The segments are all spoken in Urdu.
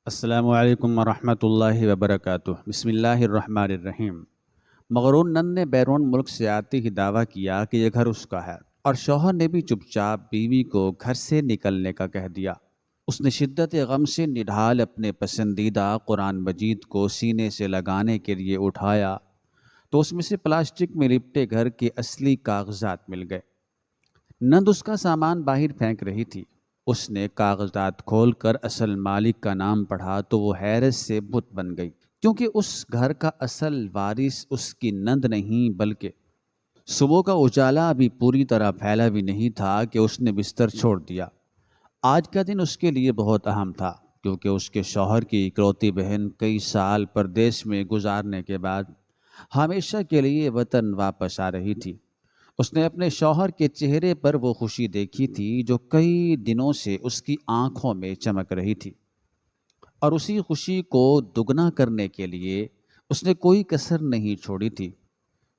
السلام علیکم ورحمۃ اللہ وبرکاتہ۔ بسم اللہ الرحمن الرحیم۔ مغرور نند نے بیرون ملک سے آتے ہی دعویٰ کیا کہ یہ گھر اس کا ہے، اور شوہر نے بھی چپ چاپ بیوی کو گھر سے نکلنے کا کہہ دیا۔ اس نے شدت غم سے نڈھال اپنے پسندیدہ قرآن مجید کو سینے سے لگانے کے لیے اٹھایا تو اس میں سے پلاسٹک میں لپٹے گھر کے اصلی کاغذات مل گئے۔ نند اس کا سامان باہر پھینک رہی تھی۔ اس نے کاغذات کھول کر اصل مالک کا نام پڑھا تو وہ حیرت سے بت بن گئی، کیونکہ اس گھر کا اصل وارث اس کی نند نہیں بلکہ صبح کا اجالا ابھی پوری طرح پھیلا بھی نہیں تھا کہ اس نے بستر چھوڑ دیا۔ آج کا دن اس کے لیے بہت اہم تھا، کیونکہ اس کے شوہر کی اکلوتی بہن کئی سال پردیس میں گزارنے کے بعد ہمیشہ کے لیے وطن واپس آ رہی تھی۔ اس نے اپنے شوہر کے چہرے پر وہ خوشی دیکھی تھی جو کئی دنوں سے اس کی آنکھوں میں چمک رہی تھی، اور اسی خوشی کو دگنا کرنے کے لیے اس نے کوئی کسر نہیں چھوڑی تھی۔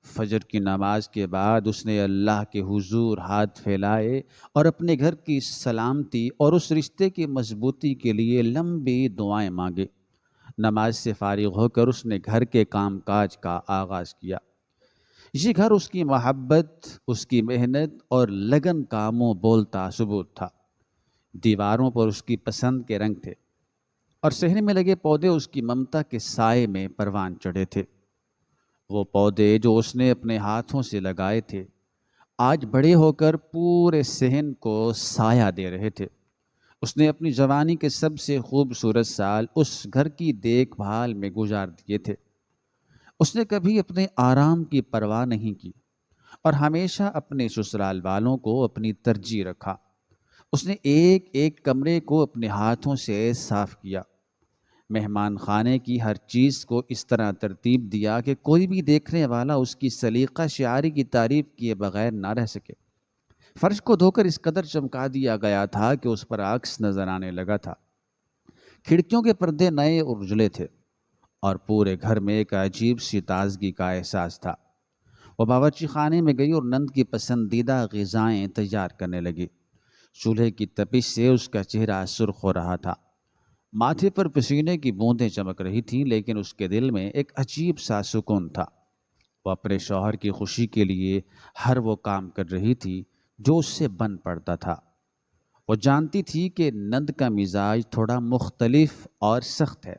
فجر کی نماز کے بعد اس نے اللہ کے حضور ہاتھ پھیلائے اور اپنے گھر کی سلامتی اور اس رشتے کی مضبوطی کے لیے لمبی دعائیں مانگے۔ نماز سے فارغ ہو کر اس نے گھر کے کام کاج کا آغاز کیا۔ یہ گھر اس کی محبت، اس کی محنت اور لگن کا منہ بولتا ثبوت تھا۔ دیواروں پر اس کی پسند کے رنگ تھے، اور صحن میں لگے پودے اس کی ممتا کے سائے میں پروان چڑھے تھے۔ وہ پودے جو اس نے اپنے ہاتھوں سے لگائے تھے آج بڑے ہو کر پورے صحن کو سایہ دے رہے تھے۔ اس نے اپنی جوانی کے سب سے خوبصورت سال اس گھر کی دیکھ بھال میں گزار دیے تھے۔ اس نے کبھی اپنے آرام کی پرواہ نہیں کی، اور ہمیشہ اپنے سسرال والوں کو اپنی ترجیح رکھا۔ اس نے ایک ایک کمرے کو اپنے ہاتھوں سے صاف کیا، مہمان خانے کی ہر چیز کو اس طرح ترتیب دیا کہ کوئی بھی دیکھنے والا اس کی سلیقہ شعاری کی تعریف کیے بغیر نہ رہ سکے۔ فرش کو دھو کر اس قدر چمکا دیا گیا تھا کہ اس پر عکس نظر آنے لگا تھا۔ کھڑکیوں کے پردے نئے اور اجلے تھے، اور پورے گھر میں ایک عجیب سی تازگی کا احساس تھا۔ وہ باورچی خانے میں گئی اور نند کی پسندیدہ غذائیں تیار کرنے لگی۔ چولہے کی تپش سے اس کا چہرہ سرخ ہو رہا تھا، ماتھے پر پسینے کی بوندیں چمک رہی تھیں، لیکن اس کے دل میں ایک عجیب سا سکون تھا۔ وہ اپنے شوہر کی خوشی کے لیے ہر وہ کام کر رہی تھی جو اس سے بن پڑتا تھا۔ وہ جانتی تھی کہ نند کا مزاج تھوڑا مختلف اور سخت ہے،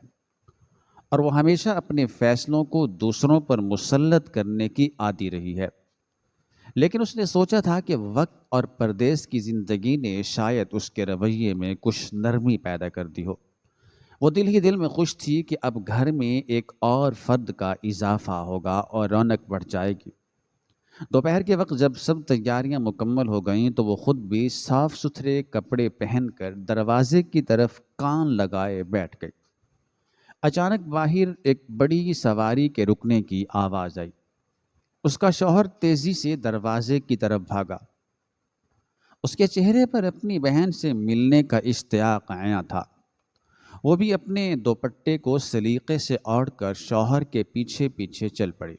اور وہ ہمیشہ اپنے فیصلوں کو دوسروں پر مسلط کرنے کی عادی رہی ہے۔ لیکن اس نے سوچا تھا کہ وقت اور پردیس کی زندگی نے شاید اس کے رویے میں کچھ نرمی پیدا کر دی ہو۔ وہ دل ہی دل میں خوش تھی کہ اب گھر میں ایک اور فرد کا اضافہ ہوگا اور رونق بڑھ جائے گی۔ دوپہر کے وقت جب سب تیاریاں مکمل ہو گئیں تو وہ خود بھی صاف ستھرے کپڑے پہن کر دروازے کی طرف کان لگائے بیٹھ گئی۔ اچانک باہر ایک بڑی سواری کے رکنے کی آواز آئی۔ اس کا شوہر تیزی سے دروازے کی طرف بھاگا۔ اس کے چہرے پر اپنی بہن سے ملنے کا اشتیاق عیاں تھا۔ وہ بھی اپنے دوپٹے کو سلیقے سے اوڑھ کر شوہر کے پیچھے پیچھے چل پڑی۔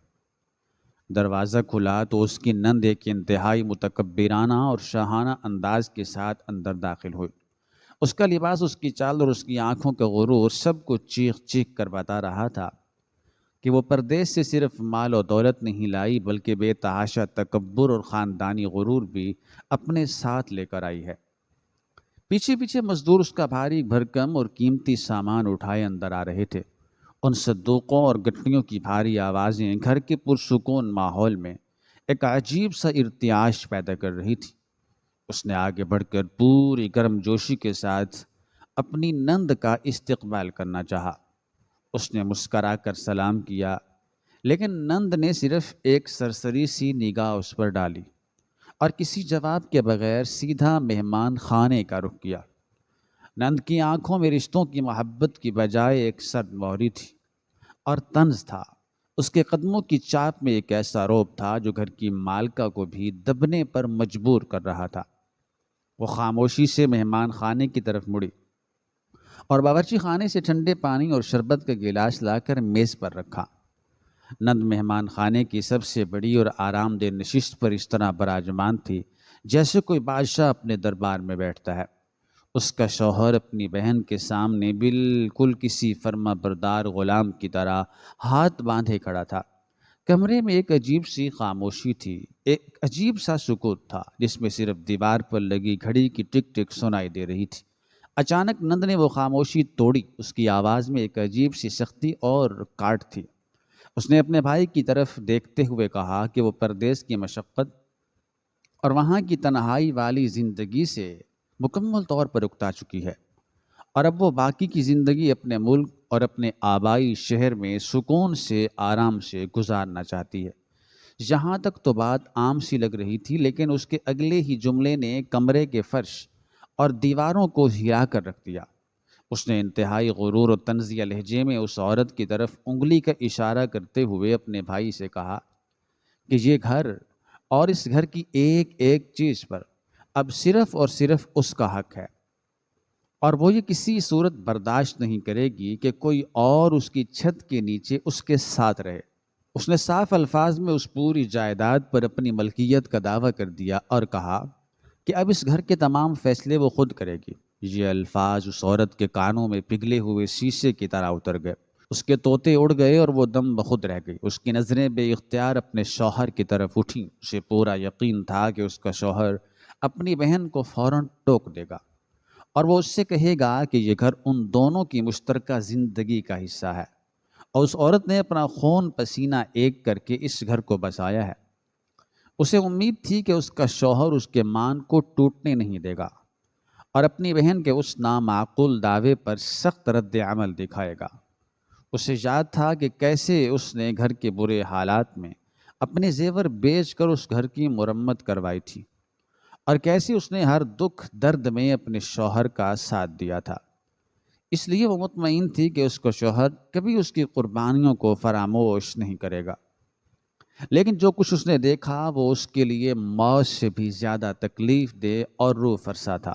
دروازہ کھلا تو اس کی نند ایک انتہائی متکبرانہ اور شاہانہ انداز کے ساتھ اندر داخل ہوئی۔ اس کا لباس، اس کی چال اور اس کی آنکھوں کا غرور سب کو چیخ چیخ کر بتا رہا تھا کہ وہ پردیس سے صرف مال و دولت نہیں لائی بلکہ بے تحاشا تکبر اور خاندانی غرور بھی اپنے ساتھ لے کر آئی ہے۔ پیچھے پیچھے مزدور اس کا بھاری بھرکم اور قیمتی سامان اٹھائے اندر آ رہے تھے۔ ان صندوقوں اور گٹھڑیوں کی بھاری آوازیں گھر کے پرسکون ماحول میں ایک عجیب سا ارتعاش پیدا کر رہی تھی۔ اس نے آگے بڑھ کر پوری گرم جوشی کے ساتھ اپنی نند کا استقبال کرنا چاہا۔ اس نے مسکرا کر سلام کیا، لیکن نند نے صرف ایک سرسری سی نگاہ اس پر ڈالی اور کسی جواب کے بغیر سیدھا مہمان خانے کا رخ کیا۔ نند کی آنکھوں میں رشتوں کی محبت کی بجائے ایک سرد مہری تھی اور طنز تھا۔ اس کے قدموں کی چاپ میں ایک ایسا رعب تھا جو گھر کی مالکہ کو بھی دبنے پر مجبور کر رہا تھا۔ وہ خاموشی سے مہمان خانے کی طرف مڑی اور باورچی خانے سے ٹھنڈے پانی اور شربت کا گلاس لا کر میز پر رکھا۔ نند مہمان خانے کی سب سے بڑی اور آرام دہ نشست پر اس طرح براجمان تھی جیسے کوئی بادشاہ اپنے دربار میں بیٹھتا ہے۔ اس کا شوہر اپنی بہن کے سامنے بالکل کسی فرما بردار غلام کی طرح ہاتھ باندھے کھڑا تھا۔ کمرے میں ایک عجیب سی خاموشی تھی، ایک عجیب سا سکوت تھا جس میں صرف دیوار پر لگی گھڑی کی ٹک ٹک سنائی دے رہی تھی۔ اچانک نند نے وہ خاموشی توڑی، اس کی آواز میں ایک عجیب سی سختی اور کاٹ تھی۔ اس نے اپنے بھائی کی طرف دیکھتے ہوئے کہا کہ وہ پردیس کی مشقت اور وہاں کی تنہائی والی زندگی سے مکمل طور پر اکتا چکی ہے، اور اب وہ باقی کی زندگی اپنے ملک اور اپنے آبائی شہر میں سکون سے آرام سے گزارنا چاہتی ہے۔ یہاں تک تو بات عام سی لگ رہی تھی، لیکن اس کے اگلے ہی جملے نے کمرے کے فرش اور دیواروں کو ہلا کر رکھ دیا۔ اس نے انتہائی غرور و طنزیہ لہجے میں اس عورت کی طرف انگلی کا اشارہ کرتے ہوئے اپنے بھائی سے کہا کہ یہ گھر اور اس گھر کی ایک ایک چیز پر اب صرف اور صرف اس کا حق ہے، اور وہ یہ کسی صورت برداشت نہیں کرے گی کہ کوئی اور اس کی چھت کے نیچے اس کے ساتھ رہے۔ اس نے صاف الفاظ میں اس پوری جائیداد پر اپنی ملکیت کا دعویٰ کر دیا اور کہا کہ اب اس گھر کے تمام فیصلے وہ خود کرے گی۔ یہ الفاظ اس عورت کے کانوں میں پگھلے ہوئے شیشے کی طرح اتر گئے، اس کے طوطے اڑ گئے اور وہ دم بخود رہ گئی۔ اس کی نظریں بے اختیار اپنے شوہر کی طرف اٹھیں۔ اسے پورا یقین تھا کہ اس کا شوہر اپنی بہن کو فوراً ٹوک دے گا اور وہ اس سے کہے گا کہ یہ گھر ان دونوں کی مشترکہ زندگی کا حصہ ہے، اور اس عورت نے اپنا خون پسینہ ایک کر کے اس گھر کو بسایا ہے۔ اسے امید تھی کہ اس کا شوہر اس کے مان کو ٹوٹنے نہیں دے گا اور اپنی بہن کے اس نامعقول دعوے پر سخت رد عمل دکھائے گا۔ اسے یاد تھا کہ کیسے اس نے گھر کے برے حالات میں اپنے زیور بیچ کر اس گھر کی مرمت کروائی تھی، اور کیسے اس نے ہر دکھ درد میں اپنے شوہر کا ساتھ دیا تھا۔ اس لیے وہ مطمئن تھی کہ اس کا شوہر کبھی اس کی قربانیوں کو فراموش نہیں کرے گا۔ لیکن جو کچھ اس نے دیکھا وہ اس کے لیے موت سے بھی زیادہ تکلیف دہ اور روح فرسا تھا۔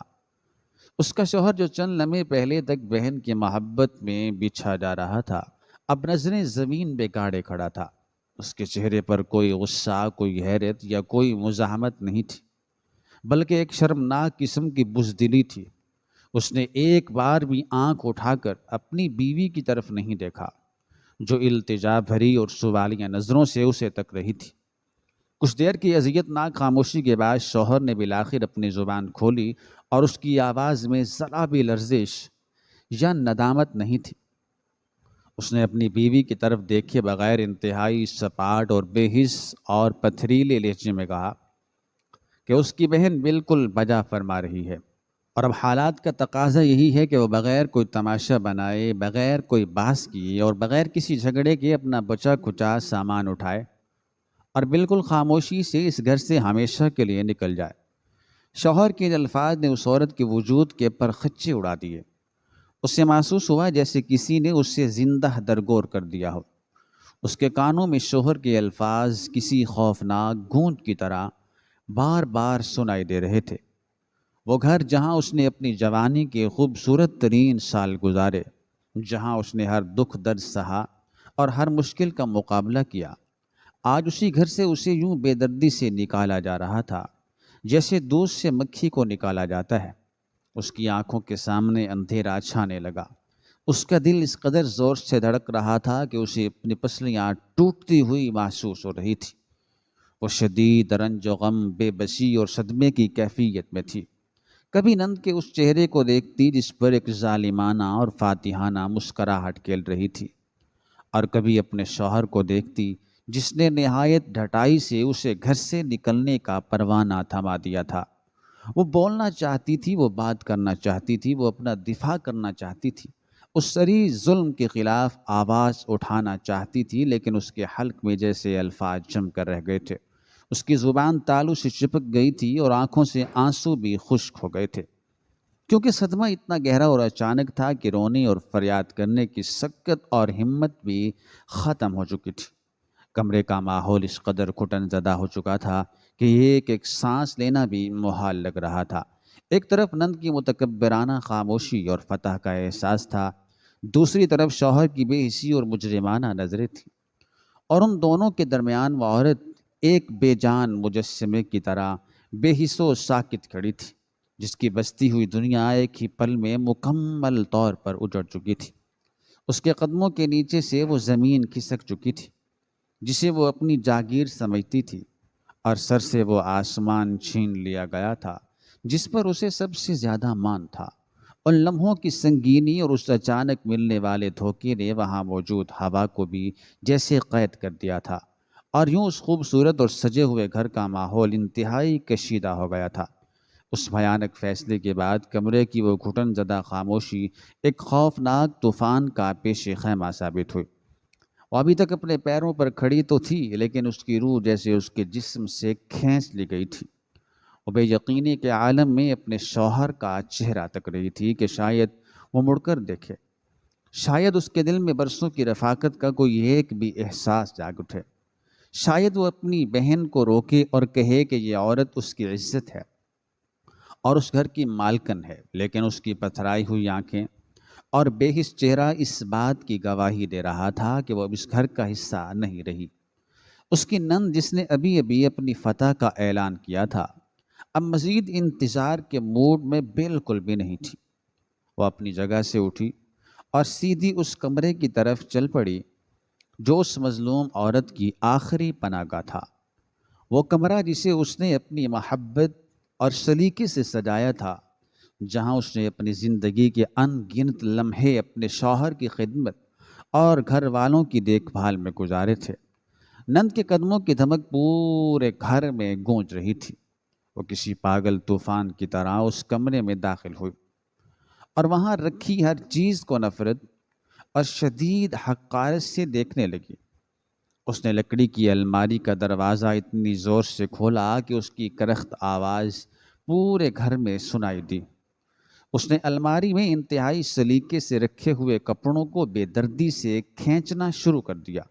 اس کا شوہر جو چند لمحے پہلے تک بہن کی محبت میں بچھا جا رہا تھا، اب نظریں زمین پہ گاڑے کھڑا تھا۔ اس کے چہرے پر کوئی غصہ، کوئی حیرت یا کوئی مزاحمت نہیں تھی، بلکہ ایک شرمناک قسم کی بزدلی تھی۔ اس نے ایک بار بھی آنکھ اٹھا کر اپنی بیوی کی طرف نہیں دیکھا، جو التجا بھری اور سوالیہ نظروں سے اسے تک رہی تھی۔ کچھ دیر کی اذیت ناک خاموشی کے بعد شوہر نے بالآخر اپنی زبان کھولی، اور اس کی آواز میں ذرا بھی لرزش یا ندامت نہیں تھی۔ اس نے اپنی بیوی کی طرف دیکھے بغیر انتہائی سپاٹ اور بے حس اور پتھریلے لہجے میں کہا کہ اس کی بہن بالکل بجا فرما رہی ہے، اور اب حالات کا تقاضا یہی ہے کہ وہ بغیر کوئی تماشا بنائے، بغیر کوئی بحث کیے اور بغیر کسی جھگڑے کے اپنا بچا کھچا سامان اٹھائے اور بالکل خاموشی سے اس گھر سے ہمیشہ کے لیے نکل جائے۔ شوہر کے ان الفاظ نے اس عورت کے وجود کے پر خچے اڑا دیے۔ اسے محسوس ہوا جیسے کسی نے اسے زندہ درگور کر دیا ہو۔ اس کے کانوں میں شوہر کے الفاظ کسی خوفناک گونج کی طرح بار بار سنائی دے رہے تھے۔ وہ گھر جہاں اس نے اپنی جوانی کے خوبصورت ترین سال گزارے، جہاں اس نے ہر دکھ درد سہا اور ہر مشکل کا مقابلہ کیا، آج اسی گھر سے اسے یوں بے دردی سے نکالا جا رہا تھا جیسے دودھ سے مکھی کو نکالا جاتا ہے۔ اس کی آنکھوں کے سامنے اندھیرا چھانے لگا۔ اس کا دل اس قدر زور سے دھڑک رہا تھا کہ اسے اپنی پسلیاں ٹوٹتی ہوئی محسوس ہو رہی تھی۔ وہ شدید رنج و غم، بے بسی اور صدمے کی کیفیت میں تھی۔ کبھی نند کے اس چہرے کو دیکھتی جس پر ایک ظالمانہ اور فاتحانہ مسکراہٹ کھیل رہی تھی، اور کبھی اپنے شوہر کو دیکھتی جس نے نہایت ڈھٹائی سے اسے گھر سے نکلنے کا پروانہ تھما دیا تھا۔ وہ بولنا چاہتی تھی، وہ بات کرنا چاہتی تھی، وہ اپنا دفاع کرنا چاہتی تھی، اس سری ظلم کے خلاف آواز اٹھانا چاہتی تھی، لیکن اس کے حلق میں جیسے الفاظ جم کر رہ گئے تھے۔ اس کی زبان تالو سے چپک گئی تھی اور آنکھوں سے آنسو بھی خشک ہو گئے تھے، کیونکہ صدمہ اتنا گہرا اور اچانک تھا کہ رونے اور فریاد کرنے کی سکت اور ہمت بھی ختم ہو چکی تھی۔ کمرے کا ماحول اس قدر گھٹن زدہ ہو چکا تھا کہ ایک سانس لینا بھی محال لگ رہا تھا۔ ایک طرف نند کی متکبرانہ خاموشی اور فتح کا احساس تھا، دوسری طرف شوہر کی بے حسی اور مجرمانہ نظریں تھیں، اور ان دونوں کے درمیان وہ عورت ایک بے جان مجسمے کی طرح بے حس و ساکت کھڑی تھی۔ جس کی بستی ہوئی دنیا ایک ہی پل میں مکمل طور پر اجڑ چکی تھی۔ اس کے قدموں کے نیچے سے وہ زمین کھسک چکی تھی جسے وہ اپنی جاگیر سمجھتی تھی، اور سر سے وہ آسمان چھین لیا گیا تھا جس پر اسے سب سے زیادہ مان تھا۔ ان لمحوں کی سنگینی اور اس اچانک ملنے والے دھوکے نے وہاں موجود ہوا کو بھی جیسے قید کر دیا تھا، اور یوں اس خوبصورت اور سجے ہوئے گھر کا ماحول انتہائی کشیدہ ہو گیا تھا۔ اس بھیانک فیصلے کے بعد کمرے کی وہ گھٹن زدہ خاموشی ایک خوفناک طوفان کا پیش خیمہ ثابت ہوئی۔ وہ ابھی تک اپنے پیروں پر کھڑی تو تھی، لیکن اس کی روح جیسے اس کے جسم سے کھینچ لی گئی تھی۔ وہ بے یقینی کے عالم میں اپنے شوہر کا چہرہ تک رہی تھی کہ شاید وہ مڑ کر دیکھے، شاید اس کے دل میں برسوں کی رفاقت کا کوئی ایک بھی احساس جاگ اٹھے، شاید وہ اپنی بہن کو روکے اور کہے کہ یہ عورت اس کی عزت ہے اور اس گھر کی مالکن ہے، لیکن اس کی پتھرائی ہوئی آنکھیں اور بے حس چہرہ اس بات کی گواہی دے رہا تھا کہ وہ اب اس گھر کا حصہ نہیں رہی۔ اس کی نند جس نے ابھی ابھی اپنی فتح کا اعلان کیا تھا، اب مزید انتظار کے موڈ میں بالکل بھی نہیں تھی۔ وہ اپنی جگہ سے اٹھی اور سیدھی اس کمرے کی طرف چل پڑی جو اس مظلوم عورت کی آخری پناہ گاہ تھا، وہ کمرہ جسے اس نے اپنی محبت اور سلیقے سے سجایا تھا، جہاں اس نے اپنی زندگی کے ان گنت لمحے اپنے شوہر کی خدمت اور گھر والوں کی دیکھ بھال میں گزارے تھے۔ نند کے قدموں کی دھمک پورے گھر میں گونج رہی تھی۔ وہ کسی پاگل طوفان کی طرح اس کمرے میں داخل ہوئی اور وہاں رکھی ہر چیز کو نفرت اور شدید حقارت سے دیکھنے لگی۔ اس نے لکڑی کی الماری کا دروازہ اتنی زور سے کھولا کہ اس کی کرخت آواز پورے گھر میں سنائی دی۔ اس نے الماری میں انتہائی سلیقے سے رکھے ہوئے کپڑوں کو بے دردی سے کھینچنا شروع کر دیا۔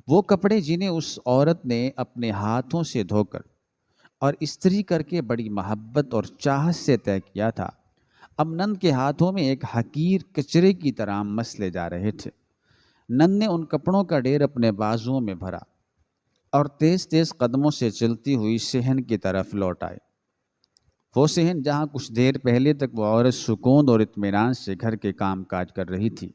وہ کپڑے جنہیں اس عورت نے اپنے ہاتھوں سے دھو کر اور استری کر کے بڑی محبت اور چاہت سے طے کیا تھا، اب نند کے ہاتھوں میں ایک حقیر کچرے کی طرح مسلے جا رہے تھے۔ نند نے ان کپڑوں کا ڈھیر اپنے بازوؤں میں بھرا اور تیز تیز قدموں سے چلتی ہوئی صحن کی طرف لوٹ آئی۔ وہ صحن جہاں کچھ دیر پہلے تک وہ عورت سکون اور اطمینان سے گھر کے کام کاج کر رہی تھی،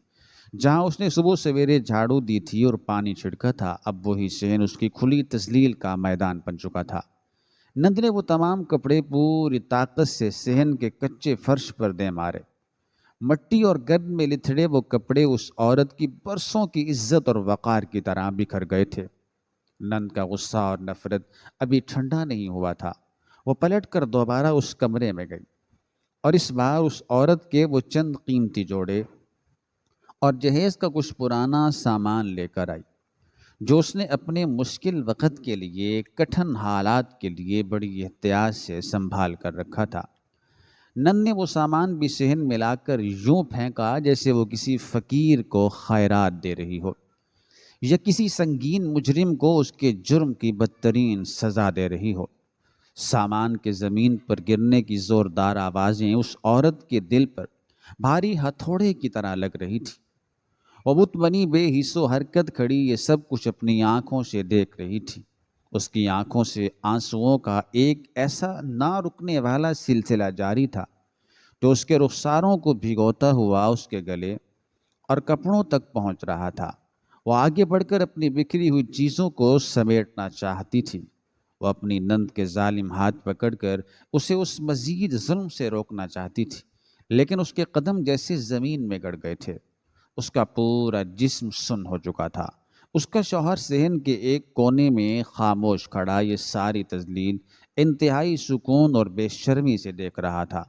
جہاں اس نے صبح سویرے جھاڑو دی تھی اور پانی چھڑکا تھا، اب وہی صحن اس کی کھلی تذلیل کا میدان بن چکا تھا۔ نند نے وہ تمام کپڑے پوری طاقت سے صحن کے کچے فرش پر دے مارے۔ مٹی اور گرد میں لتھڑے وہ کپڑے اس عورت کی برسوں کی عزت اور وقار کی طرح بکھر گئے تھے۔ نند کا غصہ اور نفرت ابھی ٹھنڈا نہیں ہوا تھا۔ وہ پلٹ کر دوبارہ اس کمرے میں گئی اور اس بار اس عورت کے وہ چند قیمتی جوڑے اور جہیز کا کچھ پرانا سامان لے کر آئی جو اس نے اپنے مشکل وقت کے لیے، کٹھن حالات کے لیے بڑی احتیاط سے سنبھال کر رکھا تھا۔ نند نے وہ سامان بھی صحن میں لا کر یوں پھینکا جیسے وہ کسی فقیر کو خیرات دے رہی ہو یا کسی سنگین مجرم کو اس کے جرم کی بدترین سزا دے رہی ہو۔ سامان کے زمین پر گرنے کی زوردار آوازیں اس عورت کے دل پر بھاری ہتھوڑے کی طرح لگ رہی تھی۔ وہ بت بنی بے حس و حرکت کھڑی یہ سب کچھ اپنی آنکھوں سے دیکھ رہی تھی۔ اس کی آنکھوں سے آنسوؤں کا ایک ایسا نہ رکنے والا سلسلہ جاری تھا جو اس کے رخساروں کو بھگوتا ہوا اس کے گلے اور کپڑوں تک پہنچ رہا تھا۔ وہ آگے بڑھ کر اپنی بکھری ہوئی چیزوں کو سمیٹنا چاہتی تھی۔ وہ اپنی نند کے ظالم ہاتھ پکڑ کر اسے اس مزید ظلم سے روکنا چاہتی تھی، لیکن اس کے قدم جیسے زمین میں گڑ گئے تھے۔ اس کا پورا جسم سن ہو چکا تھا۔ اس کا شوہر صحن کے ایک کونے میں خاموش کھڑا یہ ساری تذلیل انتہائی سکون اور بے شرمی سے دیکھ رہا تھا۔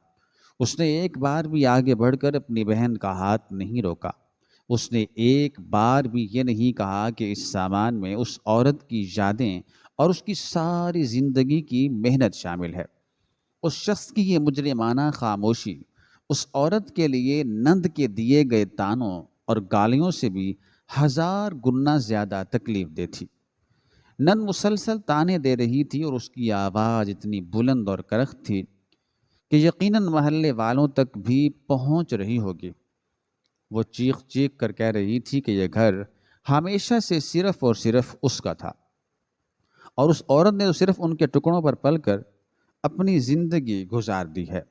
اس نے ایک بار بھی آگے بڑھ کر اپنی بہن کا ہاتھ نہیں روکا۔ اس نے ایک بار بھی یہ نہیں کہا کہ اس سامان میں اس عورت کی یادیں اور اس کی ساری زندگی کی محنت شامل ہے۔ اس شخص کی یہ مجرمانہ خاموشی اس عورت کے لیے نند کے دیے گئے تانوں اور گالیوں سے بھی 1000 گنا زیادہ تکلیف دہ تھی۔ نند مسلسل تانے دے رہی تھی اور اس کی آواز اتنی بلند اور کرخت تھی کہ یقیناً محلے والوں تک بھی پہنچ رہی ہوگی۔ وہ چیخ چیخ کر کہہ رہی تھی کہ یہ گھر ہمیشہ سے صرف اور صرف اس کا تھا، اور اس عورت نے تو صرف ان کے ٹکڑوں پر پل کر اپنی زندگی گزار دی ہے۔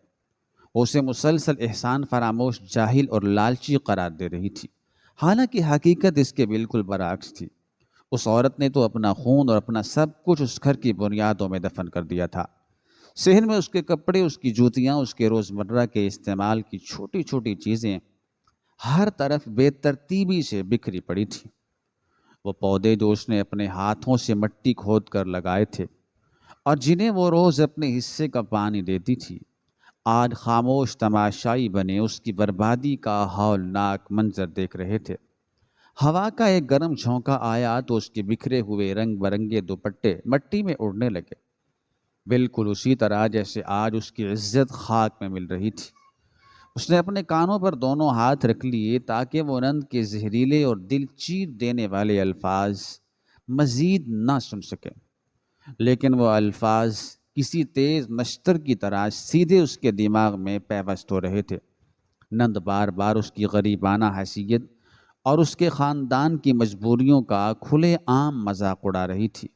وہ اسے مسلسل احسان فراموش، جاہل اور لالچی قرار دے رہی تھی، حالانکہ حقیقت اس کے بالکل برعکس تھی۔ اس عورت نے تو اپنا خون اور اپنا سب کچھ اس گھر کی بنیادوں میں دفن کر دیا تھا۔ صحن میں اس کے کپڑے، اس کی جوتیاں، اس کے روزمرہ کے استعمال کی چھوٹی چھوٹی چیزیں ہر طرف بے ترتیبی سے بکھری پڑی تھی۔ وہ پودے جو اس نے اپنے ہاتھوں سے مٹی کھود کر لگائے تھے اور جنہیں وہ روز اپنے حصے کا پانی دیتی تھی، آج خاموش تماشائی بنے اس کی بربادی کا ہولناک منظر دیکھ رہے تھے۔ ہوا کا ایک گرم جھونکا آیا تو اس کے بکھرے ہوئے رنگ برنگے دوپٹے مٹی میں اڑنے لگے، بالکل اسی طرح جیسے آج اس کی عزت خاک میں مل رہی تھی۔ اس نے اپنے کانوں پر دونوں ہاتھ رکھ لیے تاکہ وہ نند کے زہریلے اور دل چیر دینے والے الفاظ مزید نہ سن سکے، لیکن وہ الفاظ کسی تیز نشتر کی طرح سیدھے اس کے دماغ میں پیوست ہو رہے تھے۔ نند بار بار اس کی غریبانہ حیثیت اور اس کے خاندان کی مجبوریوں کا کھلے عام مذاق اڑا رہی تھی۔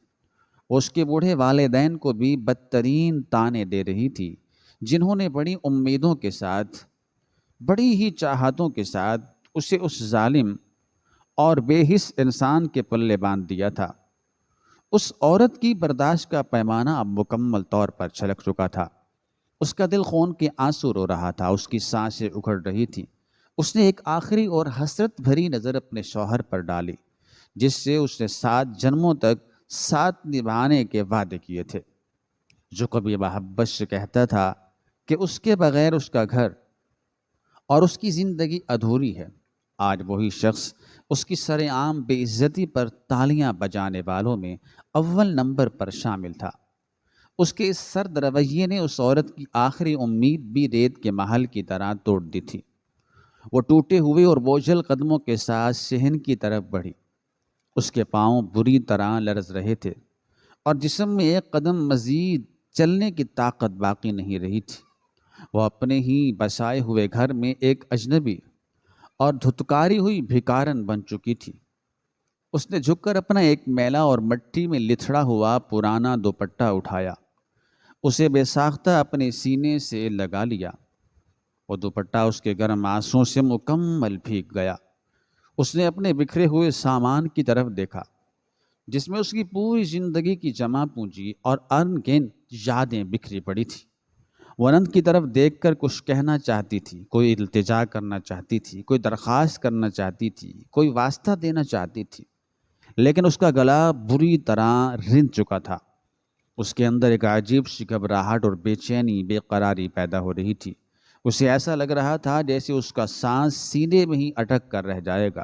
وہ اس کے بوڑھے والدین کو بھی بدترین طعنے دے رہی تھی، جنہوں نے بڑی امیدوں کے ساتھ، بڑی ہی چاہتوں کے ساتھ اسے اس ظالم اور بے حس انسان کے پلے باندھ دیا تھا۔ اس عورت کی برداشت کا پیمانہ اب مکمل طور پر چھلک چکا تھا۔ اس کا دل خون کے آنسو رو رہا تھا، اس کی سانسیں اکھڑ رہی تھیں۔ اس نے ایک آخری اور حسرت بھری نظر اپنے شوہر پر ڈالی، جس سے اس نے 7 جنموں تک ساتھ نبھانے کے وعدے کیے تھے، جو کبھی محبت سے کہتا تھا کہ اس کے بغیر اس کا گھر اور اس کی زندگی ادھوری ہے۔ آج وہی شخص اس کی سر عام بے عزتی پر تالیاں بجانے والوں میں اول نمبر پر شامل تھا۔ اس کے اس سرد رویے نے اس عورت کی آخری امید بھی ریت کے محل کی طرح توڑ دی تھی۔ وہ ٹوٹے ہوئے اور بوجھل قدموں کے ساتھ صحن کی طرف بڑھی۔ اس کے پاؤں بری طرح لرز رہے تھے اور جسم میں ایک قدم مزید چلنے کی طاقت باقی نہیں رہی تھی۔ وہ اپنے ہی بسائے ہوئے گھر میں ایک اجنبی اور دھتکاری ہوئی بھکارن بن چکی تھی۔ اس نے جھک کر اپنا ایک میلا اور مٹی میں لتھڑا ہوا پرانا دوپٹہ اٹھایا، اسے بے ساختہ اپنے سینے سے لگا لیا۔ وہ دوپٹہ اس کے گرم آنسوں سے مکمل بھیگ گیا۔ اس نے اپنے بکھرے ہوئے سامان کی طرف دیکھا، جس میں اس کی پوری زندگی کی جمع پونجی اور ان گنت یادیں بکھری پڑی تھی۔ وہ نند کی طرف دیکھ کر کچھ کہنا چاہتی تھی، کوئی التجا کرنا چاہتی تھی، کوئی درخواست کرنا چاہتی تھی، کوئی واسطہ دینا چاہتی تھی، لیکن اس کا گلا بری طرح رن چکا تھا۔ اس کے اندر ایک عجیب سی گھبراہٹ اور بے چینی، بے قراری پیدا ہو رہی تھی۔ اسے ایسا لگ رہا تھا جیسے اس کا سانس سینے میں ہی اٹک کر رہ جائے گا۔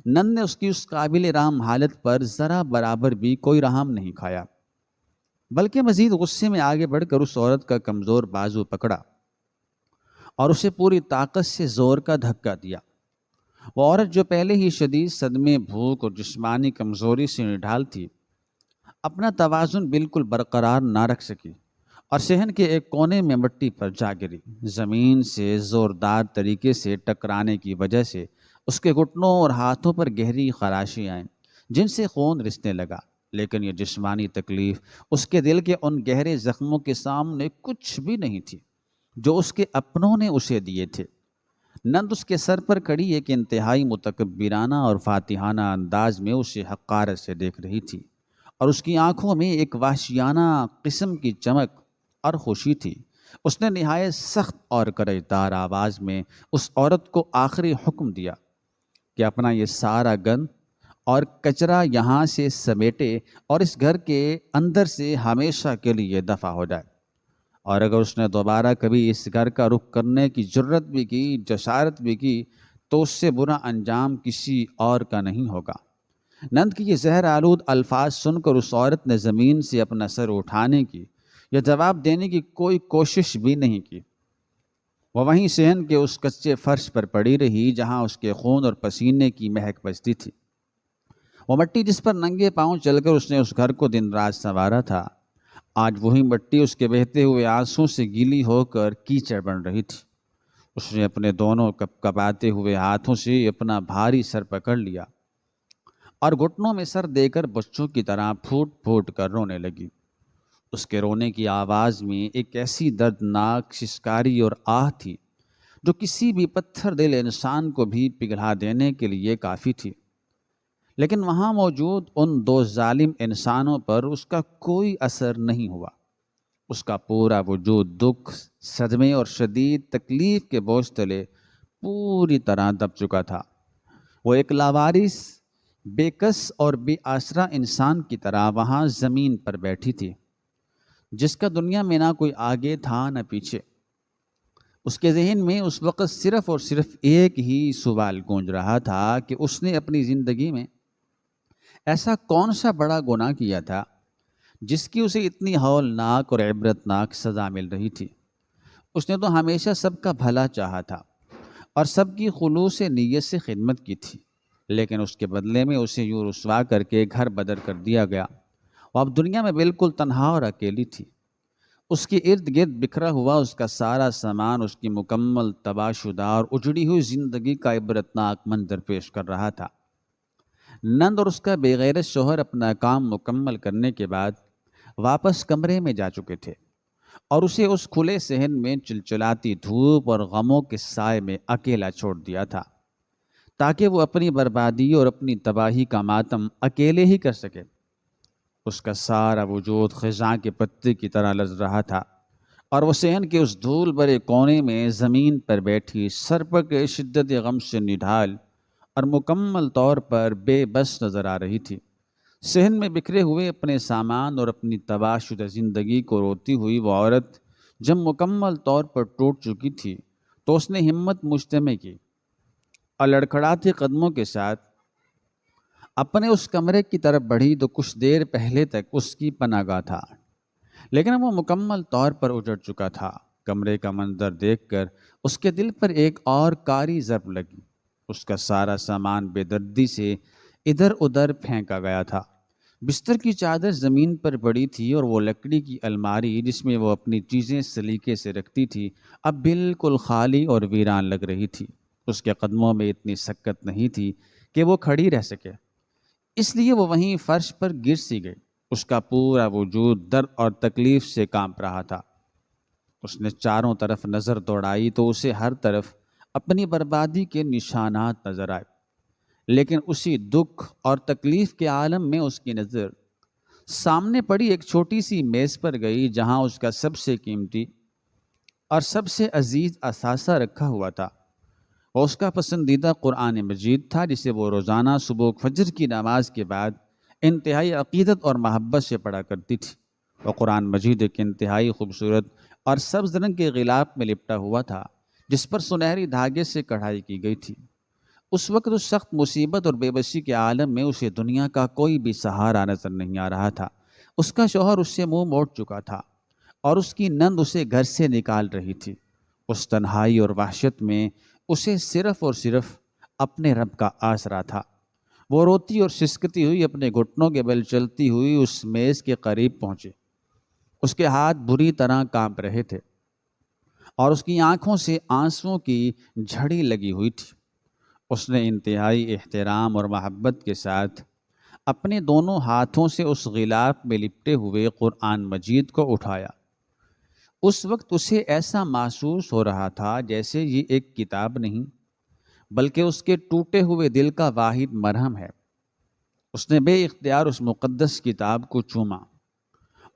نند نے اس کی اس قابل رحم حالت پر ذرا برابر بھی کوئی رحم نہیں کھایا، بلکہ مزید غصے میں آگے بڑھ کر اس عورت کا کمزور بازو پکڑا اور اسے پوری طاقت سے زور کا دھکا دیا۔ وہ عورت جو پہلے ہی شدید صدمے، بھوک اور جسمانی کمزوری سے نڈھال تھی، اپنا توازن بالکل برقرار نہ رکھ سکی اور صحن کے ایک کونے میں مٹی پر جا گری۔ زمین سے زوردار طریقے سے ٹکرانے کی وجہ سے اس کے گھٹنوں اور ہاتھوں پر گہری خراشیں آئیں، جن سے خون رسنے لگا، لیکن یہ جسمانی تکلیف اس کے دل کے ان گہرے زخموں کے سامنے کچھ بھی نہیں تھی جو اس کے اپنوں نے اسے دیے تھے۔ نند اس کے سر پر کھڑی ایک انتہائی متکبرانہ اور فاتحانہ انداز میں اسے حقارت سے دیکھ رہی تھی، اور اس کی آنکھوں میں ایک وحشیانہ قسم کی چمک اور خوشی تھی۔ اس نے نہایت سخت اور کرجدار آواز میں اس عورت کو آخری حکم دیا کہ اپنا یہ سارا گند اور کچرا یہاں سے سمیٹے اور اس گھر کے اندر سے ہمیشہ کے لیے دفع ہو جائے، اور اگر اس نے دوبارہ کبھی اس گھر کا رخ کرنے کی جرت بھی کی، جسارت بھی کی، تو اس سے برا انجام کسی اور کا نہیں ہوگا۔ نند کی یہ زہر آلود الفاظ سن کر اس عورت نے زمین سے اپنا سر اٹھانے کی یا جواب دینے کی کوئی کوشش بھی نہیں کی۔ وہ وہیں صحن کے اس کچے فرش پر پڑی رہی جہاں اس کے خون اور پسینے کی مہک بجتی تھی۔ وہ مٹی جس پر ننگے پاؤں چل کر اس نے اس گھر کو دن رات سنوارا تھا، آج وہی مٹی اس کے بہتے ہوئے آنسوں سے گیلی ہو کر کیچڑ بن رہی تھی۔ اس نے اپنے دونوں کپکپاتے ہوئے ہاتھوں سے اپنا بھاری سر پکڑ لیا اور گھٹنوں میں سر دے کر بچوں کی طرح پھوٹ پھوٹ کر رونے لگی۔ اس کے رونے کی آواز میں ایک ایسی دردناک سسکاری اور آہ تھی جو کسی بھی پتھر دل انسان کو بھی پگھلا دینے کے لیے کافی تھی۔ لیکن وہاں موجود ان دو ظالم انسانوں پر اس کا کوئی اثر نہیں ہوا۔ اس کا پورا وجود دکھ، صدمے اور شدید تکلیف کے بوجھ تلے پوری طرح دب چکا تھا۔ وہ ایک لاوارث، بے کس اور بے آسرا انسان کی طرح وہاں زمین پر بیٹھی تھی، جس کا دنیا میں نہ کوئی آگے تھا نہ پیچھے۔ اس کے ذہن میں اس وقت صرف اور صرف ایک ہی سوال گونج رہا تھا کہ اس نے اپنی زندگی میں ایسا کون سا بڑا گناہ کیا تھا جس کی اسے اتنی ہولناک اور عبرتناک سزا مل رہی تھی۔ اس نے تو ہمیشہ سب کا بھلا چاہا تھا اور سب کی خلوص نیت سے خدمت کی تھی، لیکن اس کے بدلے میں اسے یوں رسوا کر کے گھر بدر کر دیا گیا۔ وہ اب دنیا میں بالکل تنہا اور اکیلی تھی۔ اس کے ارد گرد بکھرا ہوا اس کا سارا سامان اس کی مکمل تباہ شدہ اور اجڑی ہوئی زندگی کا عبرتناک منظر پیش کر رہا تھا۔ نند اور اس کا بے غیرت شوہر اپنا کام مکمل کرنے کے بعد واپس کمرے میں جا چکے تھے اور اسے اس کھلے صحن میں چلچلاتی دھوپ اور غموں کے سائے میں اکیلا چھوڑ دیا تھا، تاکہ وہ اپنی بربادی اور اپنی تباہی کا ماتم اکیلے ہی کر سکے۔ اس کا سارا وجود خزاں کے پتے کی طرح لرز رہا تھا اور وہ صحن کے اس دھول بھرے کونے میں زمین پر بیٹھی سر پر کے شدت غم سے نڈھال اور مکمل طور پر بے بس نظر آ رہی تھی۔ صحن میں بکھرے ہوئے اپنے سامان اور اپنی تباہ شدہ زندگی کو روتی ہوئی وہ عورت جب مکمل طور پر ٹوٹ چکی تھی تو اس نے ہمت مجتمع کی اور لڑکھڑاتے قدموں کے ساتھ اپنے اس کمرے کی طرف بڑھی تو کچھ دیر پہلے تک اس کی پناہ گاہ تھا، لیکن وہ مکمل طور پر اجڑ چکا تھا۔ کمرے کا منظر دیکھ کر اس کے دل پر ایک اور کاری ضرب لگی۔ اس کا سارا سامان بے دردی سے ادھر ادھر پھینکا گیا تھا۔ بستر کی چادر زمین پر پڑی تھی اور وہ لکڑی کی الماری جس میں وہ اپنی چیزیں سلیقے سے رکھتی تھی اب بالکل خالی اور ویران لگ رہی تھی۔ اس کے قدموں میں اتنی سکت نہیں تھی کہ وہ کھڑی رہ سکے، اس لیے وہ وہیں فرش پر گر سی گئی۔ اس کا پورا وجود درد اور تکلیف سے کانپ رہا تھا۔ اس نے چاروں طرف نظر دوڑائی تو اسے ہر طرف اپنی بربادی کے نشانات نظر آئے، لیکن اسی دکھ اور تکلیف کے عالم میں اس کی نظر سامنے پڑی ایک چھوٹی سی میز پر گئی جہاں اس کا سب سے قیمتی اور سب سے عزیز اثاثہ رکھا ہوا تھا۔ وہ اس کا پسندیدہ قرآن مجید تھا جسے وہ روزانہ صبح فجر کی نماز کے بعد انتہائی عقیدت اور محبت سے پڑھا کرتی تھی۔ وہ قرآن مجید ایک انتہائی خوبصورت اور سبز رنگ کے غلاف میں لپٹا ہوا تھا جس پر سنہری دھاگے سے کڑھائی کی گئی تھی۔ اس وقت اس سخت مصیبت اور بے بسی کے عالم میں اسے دنیا کا کوئی بھی سہارا نظر نہیں آ رہا تھا۔ اس کا شوہر اس سے منہ موڑ چکا تھا اور اس کی نند اسے گھر سے نکال رہی تھی۔ اس تنہائی اور وحشت میں اسے صرف اور صرف اپنے رب کا آسرا تھا۔ وہ روتی اور سسکتی ہوئی اپنے گھٹنوں کے بل چلتی ہوئی اس میز کے قریب پہنچی۔ اس کے ہاتھ بری طرح کانپ رہے تھے اور اس کی آنکھوں سے آنسوؤں کی جھڑی لگی ہوئی تھی۔ اس نے انتہائی احترام اور محبت کے ساتھ اپنے دونوں ہاتھوں سے اس غلاف میں لپٹے ہوئے قرآن مجید کو اٹھایا۔ اس وقت اسے ایسا محسوس ہو رہا تھا جیسے یہ ایک کتاب نہیں بلکہ اس کے ٹوٹے ہوئے دل کا واحد مرہم ہے۔ اس نے بے اختیار اس مقدس کتاب کو چوما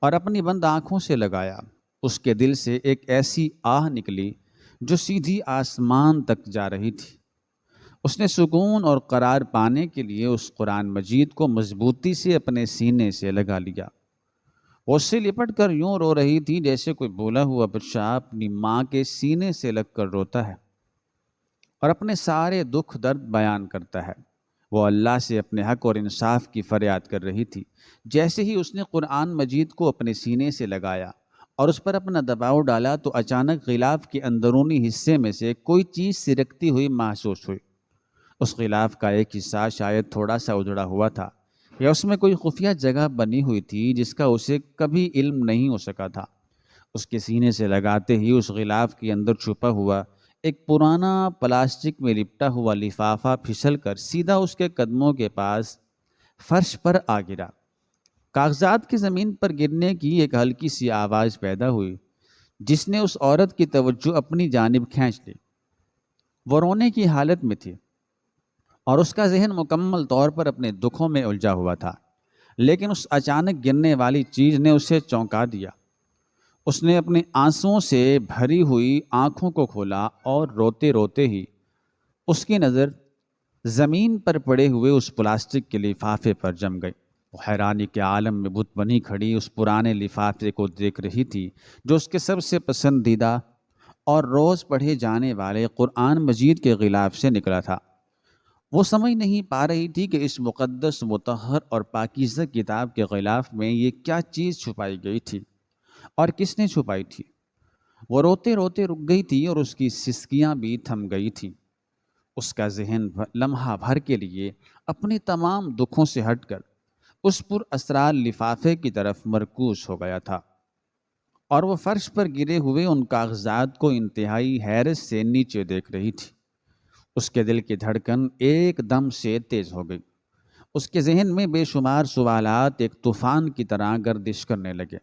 اور اپنی بند آنکھوں سے لگایا۔ اس کے دل سے ایک ایسی آہ نکلی جو سیدھی آسمان تک جا رہی تھی۔ اس نے سکون اور قرار پانے کے لیے اس قرآن مجید کو مضبوطی سے اپنے سینے سے لگا لیا۔ وہ اس سے لپٹ کر یوں رو رہی تھی جیسے کوئی بولا ہوا بچہ اپنی ماں کے سینے سے لگ کر روتا ہے اور اپنے سارے دکھ درد بیان کرتا ہے۔ وہ اللہ سے اپنے حق اور انصاف کی فریاد کر رہی تھی۔ جیسے ہی اس نے قرآن مجید کو اپنے سینے سے لگایا اور اس پر اپنا دباؤ ڈالا تو اچانک غلاف کے اندرونی حصے میں سے کوئی چیز سرکتی ہوئی محسوس ہوئی۔ اس غلاف کا ایک حصہ شاید تھوڑا سا اجڑا ہوا تھا یا اس میں کوئی خفیہ جگہ بنی ہوئی تھی جس کا اسے کبھی علم نہیں ہو سکا تھا۔ اس کے سینے سے لگاتے ہی اس غلاف کے اندر چھپا ہوا ایک پرانا پلاسٹک میں لپٹا ہوا لفافہ پھسل کر سیدھا اس کے قدموں کے پاس فرش پر آ گرا۔ کاغذات کی زمین پر گرنے کی ایک ہلکی سی آواز پیدا ہوئی جس نے اس عورت کی توجہ اپنی جانب کھینچ لی۔ وہ رونے کی حالت میں تھی اور اس کا ذہن مکمل طور پر اپنے دکھوں میں الجھا ہوا تھا، لیکن اس اچانک گرنے والی چیز نے اسے چونکا دیا۔ اس نے اپنے آنسوؤں سے بھری ہوئی آنکھوں کو کھولا اور روتے روتے ہی اس کی نظر زمین پر پڑے ہوئے اس پلاسٹک کے لفافے پر جم گئی۔ وہ حیرانی کے عالم میں بت بنی کھڑی اس پرانے لفافے کو دیکھ رہی تھی جو اس کے سب سے پسندیدہ اور روز پڑھے جانے والے قرآن مجید کے غلاف سے نکلا تھا۔ وہ سمجھ نہیں پا رہی تھی کہ اس مقدس، مطہر اور پاکیزہ کتاب کے غلاف میں یہ کیا چیز چھپائی گئی تھی اور کس نے چھپائی تھی۔ وہ روتے روتے رک گئی تھی اور اس کی سسکیاں بھی تھم گئی تھیں۔ اس کا ذہن لمحہ بھر کے لیے اپنے تمام دکھوں سے ہٹ کر اس پر اسرار لفافے کی طرف مرکوز ہو گیا تھا، اور وہ فرش پر گرے ہوئے ان کاغذات کو انتہائی حیرت سے نیچے دیکھ رہی تھی۔ اس کے دل کی دھڑکن ایک دم سے تیز ہو گئی۔ اس کے ذہن میں بے شمار سوالات ایک طوفان کی طرح گردش کرنے لگے۔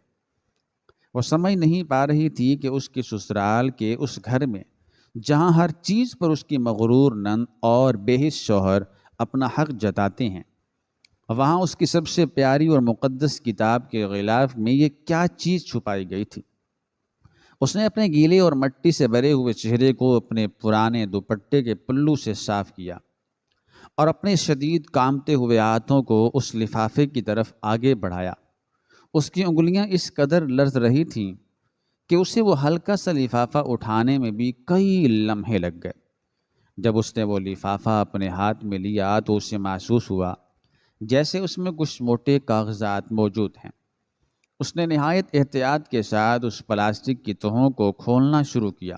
وہ سمجھ نہیں پا رہی تھی کہ اس کے سسرال کے اس گھر میں جہاں ہر چیز پر اس کی مغرور نند اور بے حس شوہر اپنا حق جتاتے ہیں، وہاں اس کی سب سے پیاری اور مقدس کتاب کے غلاف میں یہ کیا چیز چھپائی گئی تھی۔ اس نے اپنے گیلے اور مٹی سے بھرے ہوئے چہرے کو اپنے پرانے دوپٹے کے پلو سے صاف کیا اور اپنے شدید کامتے ہوئے ہاتھوں کو اس لفافے کی طرف آگے بڑھایا۔ اس کی انگلیاں اس قدر لرز رہی تھیں کہ اسے وہ ہلکا سا لفافہ اٹھانے میں بھی کئی لمحے لگ گئے۔ جب اس نے وہ لفافہ اپنے ہاتھ میں لیا تو اسے محسوس ہوا جیسے اس میں کچھ موٹے کاغذات موجود ہیں۔ اس نے نہایت احتیاط کے ساتھ اس پلاسٹک کی تہوں کو کھولنا شروع کیا۔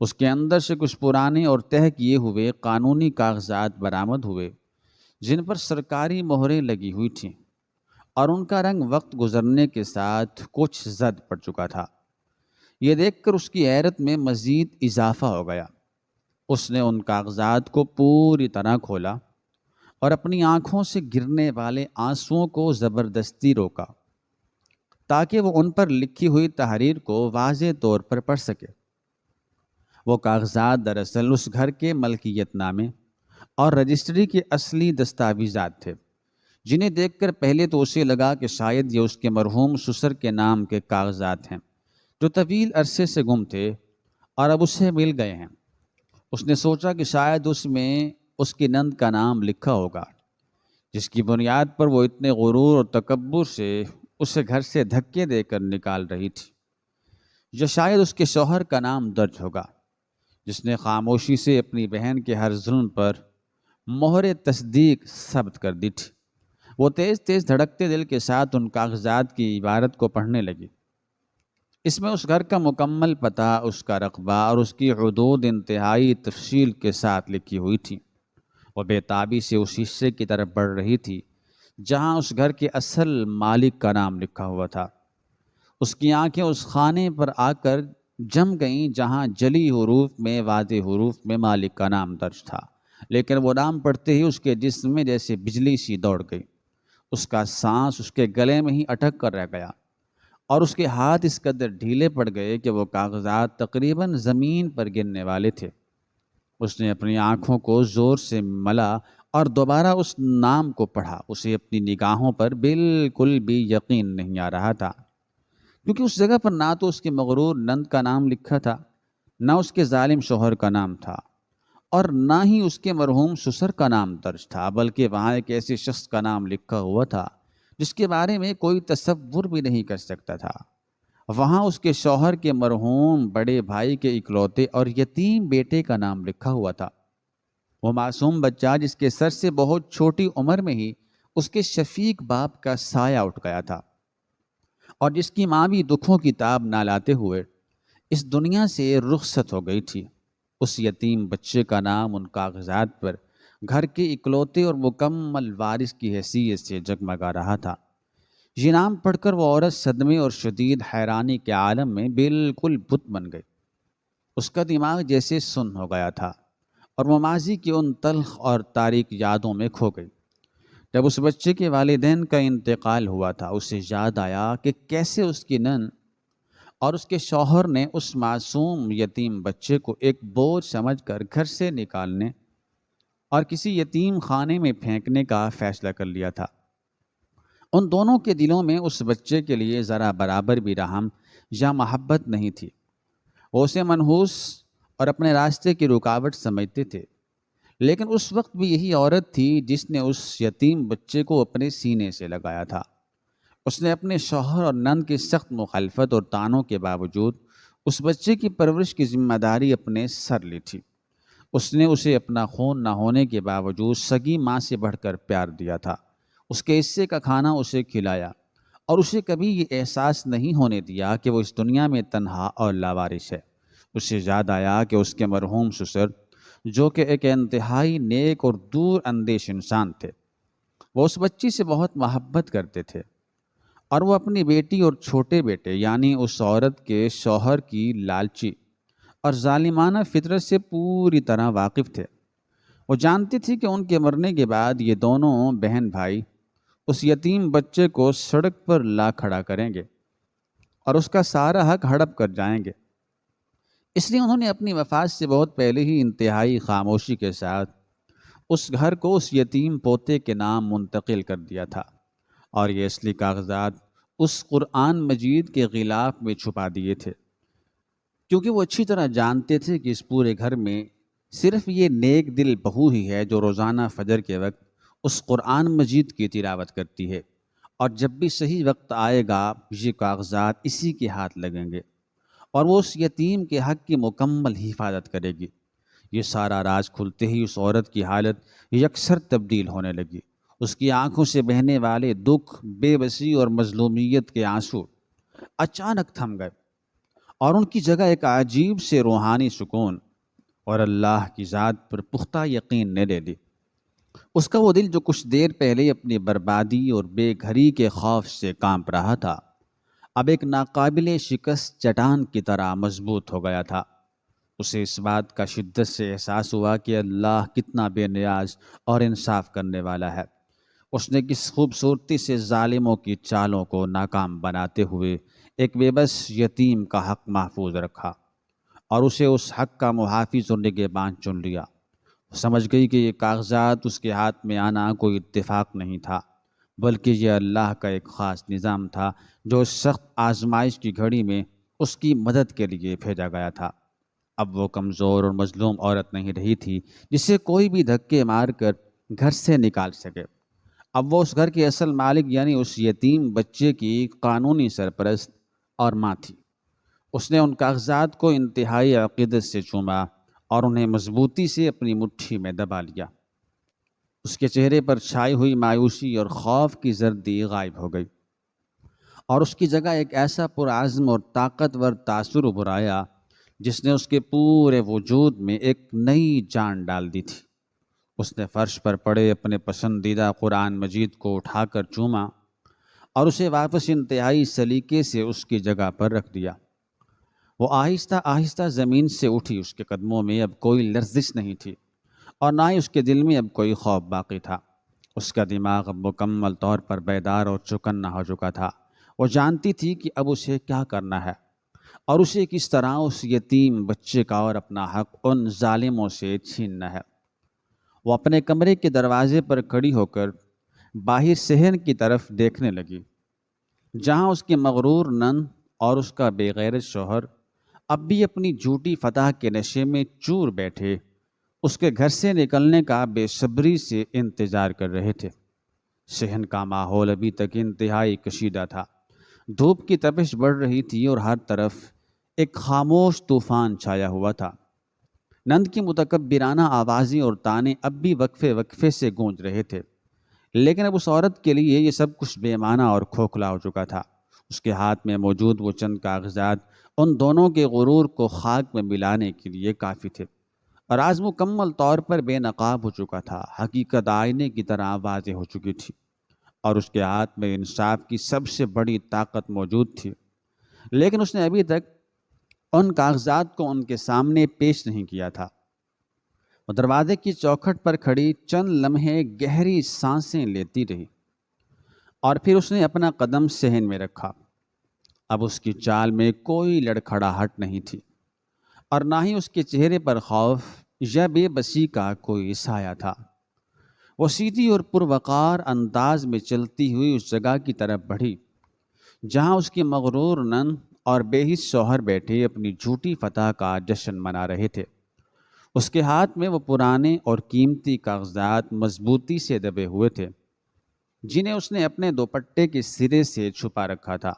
اس کے اندر سے کچھ پرانے اور تہہ کیے ہوئے قانونی کاغذات برآمد ہوئے جن پر سرکاری مہریں لگی ہوئی تھیں، اور ان کا رنگ وقت گزرنے کے ساتھ کچھ زرد پڑ چکا تھا۔ یہ دیکھ کر اس کی حیرت میں مزید اضافہ ہو گیا۔ اس نے ان کاغذات کو پوری طرح کھولا اور اپنی آنکھوں سے گرنے والے آنسوؤں کو زبردستی روکا تاکہ وہ ان پر لکھی ہوئی تحریر کو واضح طور پر پڑھ سکے۔ وہ کاغذات دراصل اس گھر کے ملکیت نامے اور رجسٹری کے اصلی دستاویزات تھے، جنہیں دیکھ کر پہلے تو اسے لگا کہ شاید یہ اس کے مرحوم سسر کے نام کے کاغذات ہیں جو طویل عرصے سے گم تھے اور اب اسے مل گئے ہیں۔ اس نے سوچا کہ شاید اس میں اس کی نند کا نام لکھا ہوگا، جس کی بنیاد پر وہ اتنے غرور اور تکبر سے اسے گھر سے دھکے دے کر نکال رہی تھی، یا شاید اس کے شوہر کا نام درج ہوگا جس نے خاموشی سے اپنی بہن کے ہر ظلم پر مہر تصدیق ثبت کر دی تھی۔ وہ تیز تیز دھڑکتے دل کے ساتھ ان کاغذات کی عبارت کو پڑھنے لگی۔ اس میں اس گھر کا مکمل پتہ، اس کا رقبہ اور اس کی حدود انتہائی تفصیل کے ساتھ لکھی ہوئی تھی۔ وہ بے تابی سے اس حصے کی طرف بڑھ رہی تھی جہاں اس گھر کے اصل مالک کا نام لکھا ہوا تھا۔ اس کی آنکھیں اس خانے پر آ کر جم گئیں جہاں جلی حروف میں، واضح حروف میں مالک کا نام درج تھا، لیکن وہ نام پڑھتے ہی اس کے جسم میں جیسے بجلی سی دوڑ گئی۔ اس کا سانس اس کے گلے میں ہی اٹک کر رہ گیا اور اس کے ہاتھ اس قدر ڈھیلے پڑ گئے کہ وہ کاغذات تقریباً زمین پر گرنے والے تھے۔ اس نے اپنی آنکھوں کو زور سے ملا اور دوبارہ اس نام کو پڑھا۔ اسے اپنی نگاہوں پر بالکل بھی یقین نہیں آ رہا تھا، کیونکہ اس جگہ پر نہ تو اس کی مغرور نند کا نام لکھا تھا، نہ اس کے ظالم شوہر کا نام تھا، اور نہ ہی اس کے مرحوم سسر کا نام درج تھا، بلکہ وہاں ایک ایسے شخص کا نام لکھا ہوا تھا جس کے بارے میں کوئی تصور بھی نہیں کر سکتا تھا۔ وہاں اس کے شوہر کے مرحوم بڑے بھائی کے اکلوتے اور یتیم بیٹے کا نام لکھا ہوا تھا۔ وہ معصوم بچہ جس کے سر سے بہت چھوٹی عمر میں ہی اس کے شفیق باپ کا سایہ اٹھ گیا تھا، اور جس کی ماں بھی دکھوں کی تاب نہ لاتے ہوئے اس دنیا سے رخصت ہو گئی تھی۔ اس یتیم بچے کا نام ان کاغذات پر گھر کے اکلوتے اور مکمل وارث کی حیثیت سے جگمگا رہا تھا۔ یہ نام پڑھ کر وہ عورت صدمے اور شدید حیرانی کے عالم میں بالکل بت بن گئی۔ اس کا دماغ جیسے سن ہو گیا تھا اور وہ ماضی کی ان تلخ اور تاریک یادوں میں کھو گئی جب اس بچے کے والدین کا انتقال ہوا تھا، اسے یاد آیا کہ کیسے اس کی نن اور اس کے شوہر نے اس معصوم یتیم بچے کو ایک بوجھ سمجھ کر گھر سے نکالنے اور کسی یتیم خانے میں پھینکنے کا فیصلہ کر لیا تھا۔ ان دونوں کے دلوں میں اس بچے کے لیے ذرا برابر بھی رحم یا محبت نہیں تھی۔ وہ اسے منحوس اور اپنے راستے کی رکاوٹ سمجھتے تھے، لیکن اس وقت بھی یہی عورت تھی جس نے اس یتیم بچے کو اپنے سینے سے لگایا تھا۔ اس نے اپنے شوہر اور نند کی سخت مخالفت اور طعنوں کے باوجود اس بچے کی پرورش کی ذمہ داری اپنے سر لی تھی۔ اس نے اسے اپنا خون نہ ہونے کے باوجود سگی ماں سے بڑھ کر پیار دیا تھا۔ اس کے حصے کا کھانا اسے کھلایا اور اسے کبھی یہ احساس نہیں ہونے دیا کہ وہ اس دنیا میں تنہا اور لاوارث ہے۔ اسے یاد آیا کہ اس کے مرحوم سسر، جو کہ ایک انتہائی نیک اور دور اندیش انسان تھے، وہ اس بچی سے بہت محبت کرتے تھے، اور وہ اپنی بیٹی اور چھوٹے بیٹے یعنی اس عورت کے شوہر کی لالچی اور ظالمانہ فطرت سے پوری طرح واقف تھے۔ وہ جانتی تھی کہ ان کے مرنے کے بعد یہ دونوں بہن بھائی اس یتیم بچے کو سڑک پر لا کھڑا کریں گے اور اس کا سارا حق ہڑپ کر جائیں گے۔ اس لیے انہوں نے اپنی وفات سے بہت پہلے ہی انتہائی خاموشی کے ساتھ اس گھر کو اس یتیم پوتے کے نام منتقل کر دیا تھا، اور یہ اصلی کاغذات اس قرآن مجید کے غلاف میں چھپا دیے تھے، کیونکہ وہ اچھی طرح جانتے تھے کہ اس پورے گھر میں صرف یہ نیک دل بہو ہی ہے جو روزانہ فجر کے وقت اس قرآن مجید کی تلاوت کرتی ہے، اور جب بھی صحیح وقت آئے گا یہ کاغذات اسی کے ہاتھ لگیں گے اور وہ اس یتیم کے حق کی مکمل حفاظت کرے گی۔ یہ سارا راز کھلتے ہی اس عورت کی حالت یکسر تبدیل ہونے لگی۔ اس کی آنکھوں سے بہنے والے دکھ، بے بسی اور مظلومیت کے آنسو اچانک تھم گئے، اور ان کی جگہ ایک عجیب سے روحانی سکون اور اللہ کی ذات پر پختہ یقین نے لے لی۔ اس کا وہ دل جو کچھ دیر پہلے اپنی بربادی اور بے گھری کے خوف سے کانپ رہا تھا، اب ایک ناقابل شکست چٹان کی طرح مضبوط ہو گیا تھا۔ اسے اس بات کا شدت سے احساس ہوا کہ اللہ کتنا بے نیاز اور انصاف کرنے والا ہے۔ اس نے کس خوبصورتی سے ظالموں کی چالوں کو ناکام بناتے ہوئے ایک بے بس یتیم کا حق محفوظ رکھا، اور اسے اس حق کا محافظ اور نگہبان چن لیا۔ سمجھ گئی کہ یہ کاغذات اس کے ہاتھ میں آنا کوئی اتفاق نہیں تھا، بلکہ یہ اللہ کا ایک خاص نظام تھا جو اس سخت آزمائش کی گھڑی میں اس کی مدد کے لیے بھیجا گیا تھا۔ اب وہ کمزور اور مظلوم عورت نہیں رہی تھی جسے کوئی بھی دھکے مار کر گھر سے نکال سکے۔ اب وہ اس گھر کے اصل مالک یعنی اس یتیم بچے کی قانونی سرپرست اور ماں تھی۔ اس نے ان کاغذات کو انتہائی عقیدت سے چوما اور انہیں مضبوطی سے اپنی مٹھی میں دبا لیا۔ اس کے چہرے پر چھائی ہوئی مایوسی اور خوف کی زردی غائب ہو گئی، اور اس کی جگہ ایک ایسا پرعزم اور طاقتور تاثر ابھر آیا جس نے اس کے پورے وجود میں ایک نئی جان ڈال دی تھی۔ اس نے فرش پر پڑے اپنے پسندیدہ قرآن مجید کو اٹھا کر چوما اور اسے واپس انتہائی سلیقے سے اس کی جگہ پر رکھ دیا۔ وہ آہستہ آہستہ زمین سے اٹھی، اس کے قدموں میں اب کوئی لرزش نہیں تھی، اور نہ ہی اس کے دل میں اب کوئی خوف باقی تھا۔ اس کا دماغ اب مکمل طور پر بیدار اور چوکنا ہو چکا تھا۔ وہ جانتی تھی کہ اب اسے کیا کرنا ہے، اور اسے کس طرح اس یتیم بچے کا اور اپنا حق ان ظالموں سے چھیننا ہے۔ وہ اپنے کمرے کے دروازے پر کھڑی ہو کر باہر صحن کی طرف دیکھنے لگی، جہاں اس کی مغرور نند اور اس کا بے غیرت شوہر اب بھی اپنی جھوٹی فتح کے نشے میں چور بیٹھے اس کے گھر سے نکلنے کا بے صبری سے انتظار کر رہے تھے۔ صحن کا ماحول ابھی تک انتہائی کشیدہ تھا۔ دھوپ کی تپش بڑھ رہی تھی اور ہر طرف ایک خاموش طوفان چھایا ہوا تھا۔ نند کی متکبرانہ آوازیں اور طعنے اب بھی وقفے وقفے سے گونج رہے تھے، لیکن اب اس عورت کے لیے یہ سب کچھ بے معنی اور کھوکھلا ہو چکا تھا۔ اس کے ہاتھ میں موجود وہ چند کاغذات ان دونوں کے غرور کو خاک میں ملانے کے لیے کافی تھے، اور آج مکمل طور پر بے نقاب ہو چکا تھا۔ حقیقت آئینے کی طرح واضح ہو چکی تھی، اور اس کے ہاتھ میں انصاف کی سب سے بڑی طاقت موجود تھی، لیکن اس نے ابھی تک ان کاغذات کو ان کے سامنے پیش نہیں کیا تھا۔ وہ دروازے کی چوکھٹ پر کھڑی چند لمحے گہری سانسیں لیتی رہی اور پھر اس نے اپنا قدم صحن میں رکھا۔ اب اس کی چال میں کوئی لڑکھڑاہٹ نہیں تھی اور نہ ہی اس کے چہرے پر خوف یا بے بسی کا کوئی سایہ تھا۔ وہ سیدھی اور پروقار انداز میں چلتی ہوئی اس جگہ کی طرف بڑھی جہاں اس کی مغرور نند اور بے حس شوہر بیٹھے اپنی جھوٹی فتح کا جشن منا رہے تھے۔ اس کے ہاتھ میں وہ پرانے اور قیمتی کاغذات مضبوطی سے دبے ہوئے تھے جنہیں اس نے اپنے دوپٹے کے سرے سے چھپا رکھا تھا۔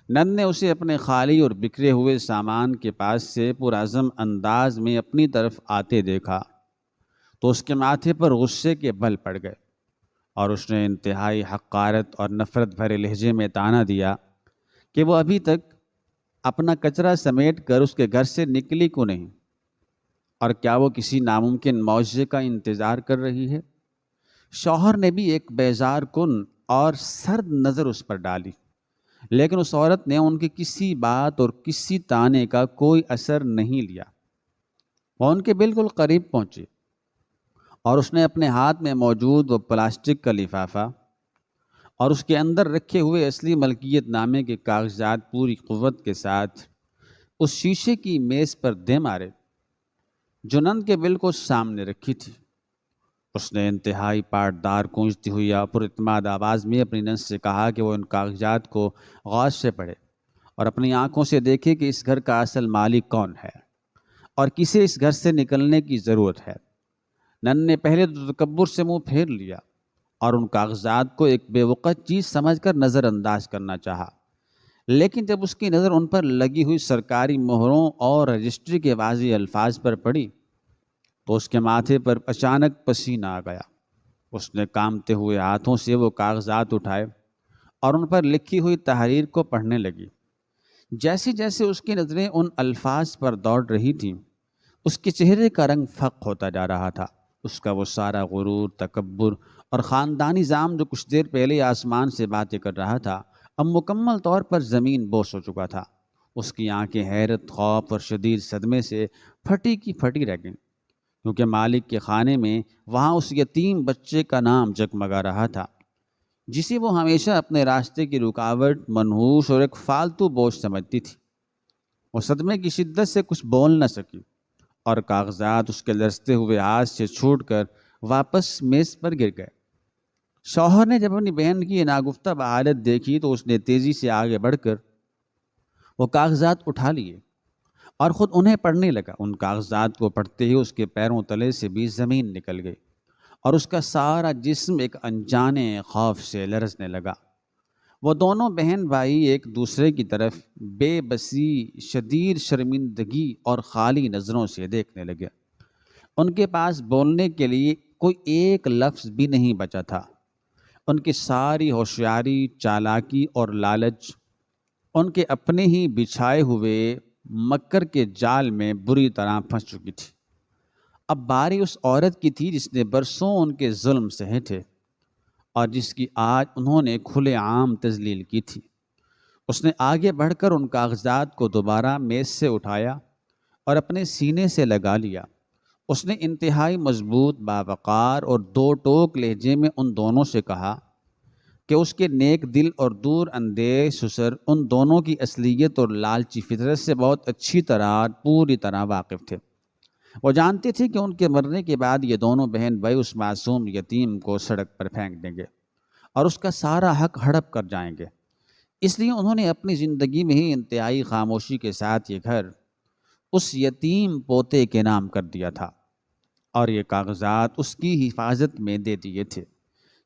نند نے اسے اپنے خالی اور بکھرے ہوئے سامان کے پاس سے پرعزم انداز میں اپنی طرف آتے دیکھا تو اس کے ماتھے پر غصے کے بل پڑ گئے اور اس نے انتہائی حقارت اور نفرت بھرے لہجے میں طعنہ دیا کہ وہ ابھی تک اپنا کچرا سمیٹ کر اس کے گھر سے نکلی کیوں نہیں، اور کیا وہ کسی ناممکن معجزے کا انتظار کر رہی ہے۔ شوہر نے بھی ایک بیزار کن اور سرد نظر اس پر ڈالی، لیکن اس عورت نے ان کی کسی بات اور کسی طعنے کا کوئی اثر نہیں لیا۔ وہ ان کے بالکل قریب پہنچی اور اس نے اپنے ہاتھ میں موجود وہ پلاسٹک کا لفافہ اور اس کے اندر رکھے ہوئے اصلی ملکیت نامے کے کاغذات پوری قوت کے ساتھ اس شیشے کی میز پر دے مارے جو نند کے بالکل سامنے رکھی تھی۔ اس نے انتہائی پاٹدار گونجتی ہوئی پر اعتماد آواز میں اپنی نند سے کہا کہ وہ ان کاغذات کو غور سے پڑھے اور اپنی آنکھوں سے دیکھے کہ اس گھر کا اصل مالک کون ہے اور کسے اس گھر سے نکلنے کی ضرورت ہے۔ نند نے پہلے تو تکبر سے منہ پھیر لیا اور ان کاغذات کو ایک بے وقت چیز سمجھ کر نظر انداز کرنا چاہا، لیکن جب اس کی نظر ان پر لگی ہوئی سرکاری مہروں اور رجسٹری کے واضح الفاظ پر پڑی تو اس کے ماتھے پر اچانک پسینہ آ گیا۔ اس نے کانپتے ہوئے ہاتھوں سے وہ کاغذات اٹھائے اور ان پر لکھی ہوئی تحریر کو پڑھنے لگی۔ جیسے جیسے اس کی نظریں ان الفاظ پر دوڑ رہی تھیں، اس کے چہرے کا رنگ فق ہوتا جا رہا تھا۔ اس کا وہ سارا غرور، تکبر اور خاندانی زعم جو کچھ دیر پہلے آسمان سے باتیں کر رہا تھا، اب مکمل طور پر زمین بوس ہو چکا تھا۔ اس کی آنکھیں حیرت، خوف اور شدید صدمے سے پھٹی کی پھٹی رہ گئیں، کیونکہ مالک کے خانے میں وہاں اس یتیم بچے کا نام جگمگا رہا تھا جسے وہ ہمیشہ اپنے راستے کی رکاوٹ، منحوس اور ایک فالتو بوجھ سمجھتی تھی۔ وہ صدمے کی شدت سے کچھ بول نہ سکی اور کاغذات اس کے لرزتے ہوئے ہاتھ سے چھوٹ کر واپس میز پر گر گئے۔ شوہر نے جب اپنی بہن کی ناگفتہ حالت دیکھی تو اس نے تیزی سے آگے بڑھ کر وہ کاغذات اٹھا لیے اور خود انہیں پڑھنے لگا۔ ان کاغذات کو پڑھتے ہی اس کے پیروں تلے سے بھی زمین نکل گئی اور اس کا سارا جسم ایک انجانے خوف سے لرزنے لگا۔ وہ دونوں بہن بھائی ایک دوسرے کی طرف بے بسی، شدید شرمندگی اور خالی نظروں سے دیکھنے لگے۔ ان کے پاس بولنے کے لیے کوئی ایک لفظ بھی نہیں بچا تھا۔ ان کی ساری ہوشیاری، چالاکی اور لالچ ان کے اپنے ہی بچھائے ہوئے مکر کے جال میں بری طرح پھنس چکی تھی۔ اب باری اس عورت کی تھی جس نے برسوں ان کے ظلم سہے تھے اور جس کی آج انہوں نے کھلے عام تذلیل کی تھی۔ اس نے آگے بڑھ کر ان کاغذات کو دوبارہ میز سے اٹھایا اور اپنے سینے سے لگا لیا۔ اس نے انتہائی مضبوط، باوقار اور دو ٹوک لہجے میں ان دونوں سے کہا کہ اس کے نیک دل اور دور اندیش سسر ان دونوں کی اصلیت اور لالچی فطرت سے بہت اچھی طرح، پوری طرح واقف تھے۔ وہ جانتے تھے کہ ان کے مرنے کے بعد یہ دونوں بہن بھائی اس معصوم یتیم کو سڑک پر پھینک دیں گے اور اس کا سارا حق ہڑپ کر جائیں گے۔ اس لیے انہوں نے اپنی زندگی میں ہی انتہائی خاموشی کے ساتھ یہ گھر اس یتیم پوتے کے نام کر دیا تھا اور یہ کاغذات اس کی حفاظت میں دے دیے تھے،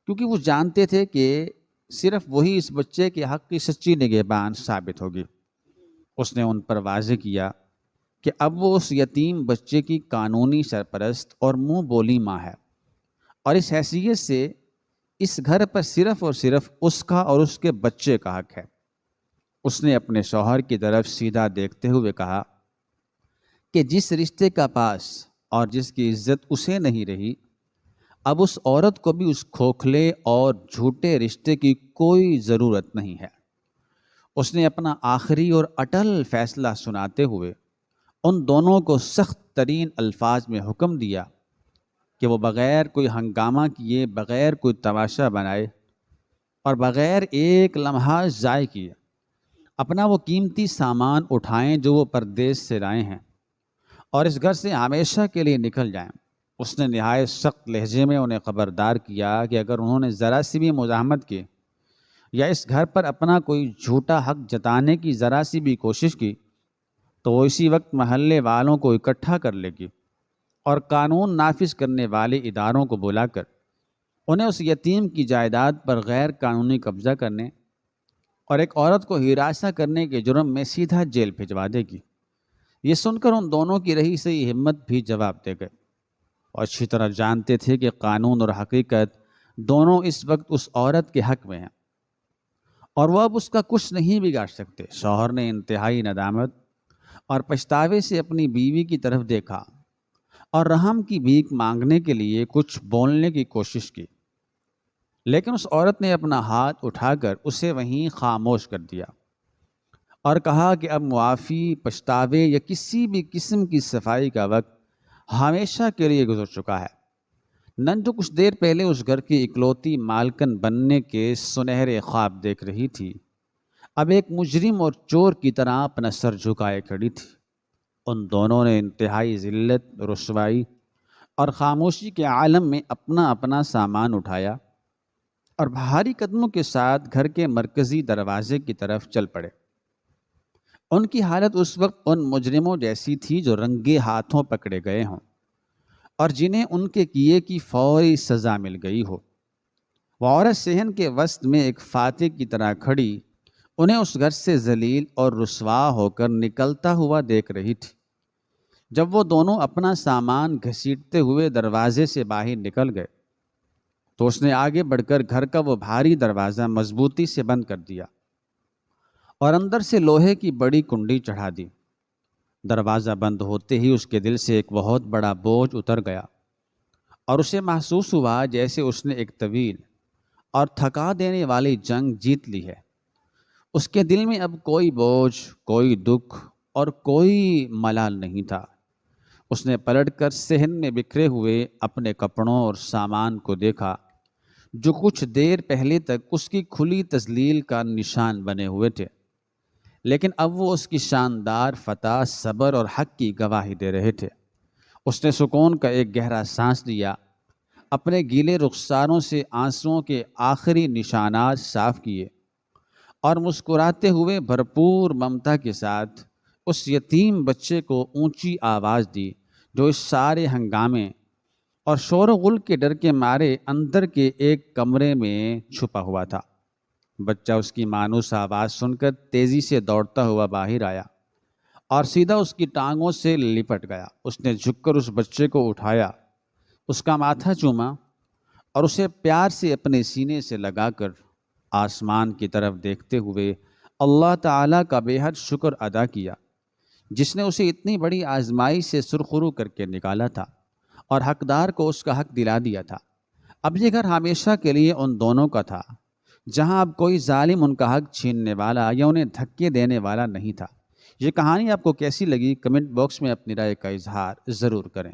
کیونکہ وہ جانتے تھے کہ صرف وہی اس بچے کے حق کی سچی نگہبان ثابت ہوگی۔ اس نے ان پر واضح کیا کہ اب وہ اس یتیم بچے کی قانونی سرپرست اور منہ بولی ماں ہے اور اس حیثیت سے اس گھر پر صرف اور صرف اس کا اور اس کے بچے کا حق ہے۔ اس نے اپنے شوہر کی طرف سیدھا دیکھتے ہوئے کہا کہ جس رشتے کا پاس اور جس کی عزت اسے نہیں رہی، اب اس عورت کو بھی اس کھوکھلے اور جھوٹے رشتے کی کوئی ضرورت نہیں ہے۔ اس نے اپنا آخری اور اٹل فیصلہ سناتے ہوئے ان دونوں کو سخت ترین الفاظ میں حکم دیا کہ وہ بغیر کوئی ہنگامہ کیے، بغیر کوئی تماشا بنائے اور بغیر ایک لمحہ ضائع کیے اپنا وہ قیمتی سامان اٹھائیں جو وہ پردیس سے لائے ہیں اور اس گھر سے ہمیشہ کے لیے نکل جائیں۔ اس نے نہایت سخت لہجے میں انہیں خبردار کیا کہ اگر انہوں نے ذرا سی بھی مزاحمت کی یا اس گھر پر اپنا کوئی جھوٹا حق جتانے کی ذرا سی بھی کوشش کی تو وہ اسی وقت محلے والوں کو اکٹھا کر لے گی اور قانون نافذ کرنے والے اداروں کو بلا کر انہیں اس یتیم کی جائیداد پر غیر قانونی قبضہ کرنے اور ایک عورت کو ہراساں کرنے کے جرم میں سیدھا جیل بھجوا دے گی۔ یہ سن کر ان دونوں کی رہی سہی ہمت بھی جواب دے گئے اور اچھی طرح جانتے تھے کہ قانون اور حقیقت دونوں اس وقت اس عورت کے حق میں ہیں اور وہ اب اس کا کچھ نہیں بگاڑ سکتے۔ شوہر نے انتہائی ندامت اور پچھتاوے سے اپنی بیوی کی طرف دیکھا اور رحم کی بھیک مانگنے کے لیے کچھ بولنے کی کوشش کی، لیکن اس عورت نے اپنا ہاتھ اٹھا کر اسے وہیں خاموش کر دیا اور کہا کہ اب معافی، پچھتاوے یا کسی بھی قسم کی صفائی کا وقت ہمیشہ کے لیے گزر چکا ہے۔ نن جو کچھ دیر پہلے اس گھر کی اکلوتی مالکن بننے کے سنہرے خواب دیکھ رہی تھی، اب ایک مجرم اور چور کی طرح اپنا سر جھکائے کھڑی تھی۔ ان دونوں نے انتہائی ذلت، رسوائی اور خاموشی کے عالم میں اپنا اپنا سامان اٹھایا اور بھاری قدموں کے ساتھ گھر کے مرکزی دروازے کی طرف چل پڑے۔ ان کی حالت اس وقت ان مجرموں جیسی تھی جو رنگے ہاتھوں پکڑے گئے ہوں اور جنہیں ان کے کیے کی فوری سزا مل گئی ہو۔ وہ عورت صحن کے وسط میں ایک فاتح کی طرح کھڑی انہیں اس گھر سے ذلیل اور رسوا ہو کر نکلتا ہوا دیکھ رہی تھی۔ جب وہ دونوں اپنا سامان گھسیٹتے ہوئے دروازے سے باہر نکل گئے تو اس نے آگے بڑھ کر گھر کا وہ بھاری دروازہ مضبوطی سے بند کر دیا اور اندر سے لوہے کی بڑی کنڈی چڑھا دی۔ دروازہ بند ہوتے ہی اس کے دل سے ایک بہت بڑا بوجھ اتر گیا اور اسے محسوس ہوا جیسے اس نے ایک طویل اور تھکا دینے والی جنگ جیت لی ہے۔ اس کے دل میں اب کوئی بوجھ، کوئی دکھ اور کوئی ملال نہیں تھا۔ اس نے پلٹ کر صحن میں بکھرے ہوئے اپنے کپڑوں اور سامان کو دیکھا جو کچھ دیر پہلے تک اس کی کھلی تذلیل کا نشان بنے ہوئے تھے، لیکن اب وہ اس کی شاندار فتح، صبر اور حق کی گواہی دے رہے تھے۔ اس نے سکون کا ایک گہرا سانس لیا، اپنے گیلے رخساروں سے آنسوؤں کے آخری نشانات صاف کیے اور مسکراتے ہوئے بھرپور ممتا کے ساتھ اس یتیم بچے کو اونچی آواز دی جو اس سارے ہنگامے اور شور و غل کے ڈر کے مارے اندر کے ایک کمرے میں چھپا ہوا تھا۔ بچہ اس کی مانوس آواز سن کر تیزی سے دوڑتا ہوا باہر آیا اور سیدھا اس کی ٹانگوں سے لپٹ گیا۔ اس نے جھک کر اس بچے کو اٹھایا، اس کا ماتھا چوما اور اسے پیار سے اپنے سینے سے لگا کر آسمان کی طرف دیکھتے ہوئے اللہ تعالیٰ کا بے حد شکر ادا کیا جس نے اسے اتنی بڑی آزمائی سے سرخرو کر کے نکالا تھا اور حقدار کو اس کا حق دلا دیا تھا۔ اب یہ گھر ہمیشہ کے لیے ان دونوں کا تھا، جہاں اب کوئی ظالم ان کا حق چھیننے والا یا انہیں دھکے دینے والا نہیں تھا۔ یہ کہانی آپ کو کیسی لگی؟ کمنٹ باکس میں اپنی رائے کا اظہار ضرور کریں۔